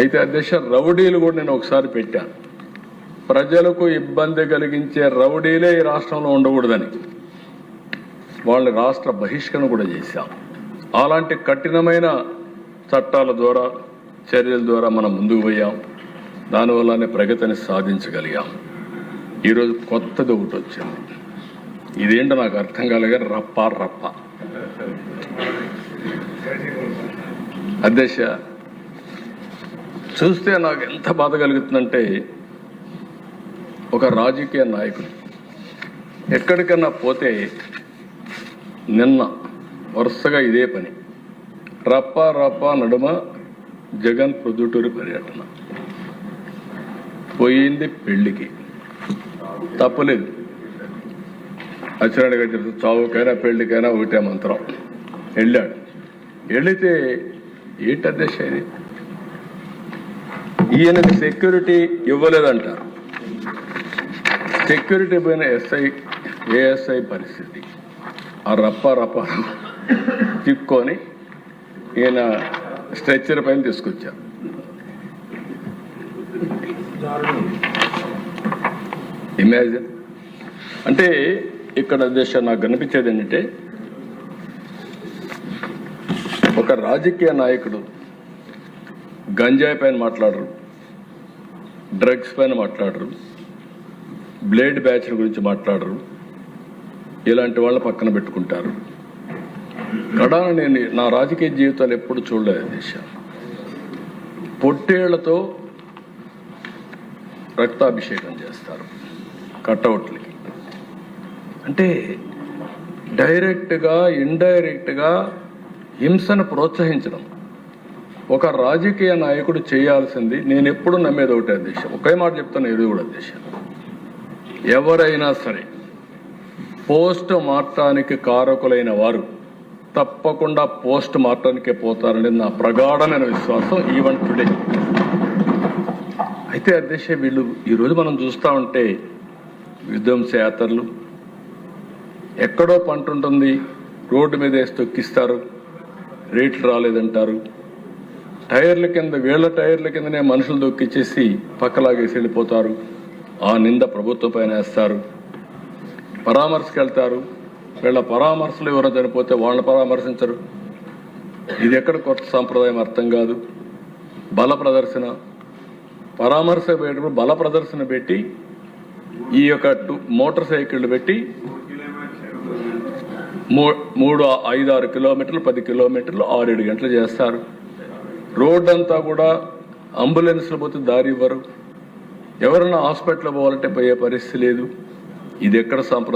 అయితే అధ్యక్ష రౌడీలు కూడా నేను ఒకసారి పెట్టాను. ప్రజలకు ఇబ్బంది కలిగించే రౌడీలే ఈ రాష్ట్రంలో ఉండకూడదని వాళ్ళని రాష్ట్ర బహిష్కరణ కూడా చేశాం. అలాంటి కఠినమైన చట్టాల ద్వారా చర్యల ద్వారా మనం ముందుకు పోయాం. దానివల్లనే ప్రగతిని సాధించగలిగాం. ఈరోజు కొత్తది ఒకటి వచ్చింది. ఇదేంటో నాకు అర్థం కాలేగా రప్ప రప్ప. అధ్యక్ష చూస్తే నాకు ఎంత బాధ కలుగుతుందంటే ఒక రాజకీయ నాయకుడు ఎక్కడికన్నా పోతే నిన్న వరుసగా ఇదే పని రప్ప రప్ప నడుమ జగన్ ప్రొద్దుటూరు పర్యటన పోయింది. పెళ్లికి తప్పలేదు. అచ్చినాడుగా చెప్తే చావుకైనా పెళ్లికైనా ఒకటే మంత్రం. వెళ్ళాడు. వెళితే ఏంటి అధ్యక్ష ఇది? ఈయనకి సెక్యూరిటీ ఇవ్వలేదంటారు. సెక్యూరిటీ పోయిన ఏఎస్ఐ పరిస్థితి ఆ రప్ప రప్ప చిక్కొని ఈయన స్ట్రెచ్చర్ పైన తీసుకొచ్చారు. ఇమాజిన్. అంటే ఇక్కడ దేశ నాకు కనిపించేది ఏంటంటే ఒక రాజకీయ నాయకుడు గంజాయి పైన మాట్లాడరు, డ్రగ్స్ పైన మాట్లాడరు, బ్లేడ్ బ్యాచ్ల గురించి మాట్లాడరు. ఇలాంటి వాళ్ళ పక్కన పెట్టుకుంటారు. కడాన నేను నా రాజకీయ జీవితాలు ఎప్పుడు చూడలేదు దేశ. పొట్టేళ్లతో రక్తాభిషేకం చేస్తారు కట్అవుట్లకి. అంటే డైరెక్ట్గా ఇండైరెక్ట్గా హింసను ప్రోత్సహించడం ఒక రాజకీయ నాయకుడు చేయాల్సింది. నేను ఎప్పుడు నమ్మేది ఒకటే అధ్యక్ష, ఒకే మాట చెప్తాను. ఇది కూడా అధ్యక్ష, ఎవరైనా సరే పోస్ట్ మార్టానికి కారకులైన వారు తప్పకుండా పోస్ట్ మార్టానికే పోతారనేది నా ప్రగాఢమైన విశ్వాసం ఈవెన్ టుడే. అయితే అధ్యక్ష వీళ్ళు ఈరోజు మనం చూస్తూ ఉంటే విధ్వంస యాత్రలు, ఎక్కడో పంట ఉంటుంది రోడ్డు మీద వేసి తొక్కిస్తారు, రేట్లు రాలేదంటారు, టైర్ల కింద వీళ్ళ టైర్ల కిందనే మనుషులు దొక్కిచ్చేసి పక్కలాగేసి వెళ్ళిపోతారు. ఆ నింద ప్రభుత్వం పైన వేస్తారు. పరామర్శకు వెళ్తారు, వీళ్ళ పరామర్శలు ఎవరో చనిపోతే వాళ్ళని పరామర్శించరు. ఇది ఎక్కడ కొత్త సాంప్రదాయం అర్థం కాదు. బల ప్రదర్శన, పరామర్శ పెట్టినప్పుడు బల ప్రదర్శన పెట్టి ఈ యొక్క మోటార్ సైకిళ్ళు పెట్టి 3-5-6 కిలోమీటర్లు 10 కిలోమీటర్లు 6-7 గంటలు చేస్తారు. రోడ్డు అంతా కూడా అంబులెన్స్లు పోతే దారి ఇవ్వరు. ఎవరైనా హాస్పిటల్ పోవాలంటే పోయే పరిస్థితి లేదు. ఇది ఎక్కడ సాంప్రదాయం?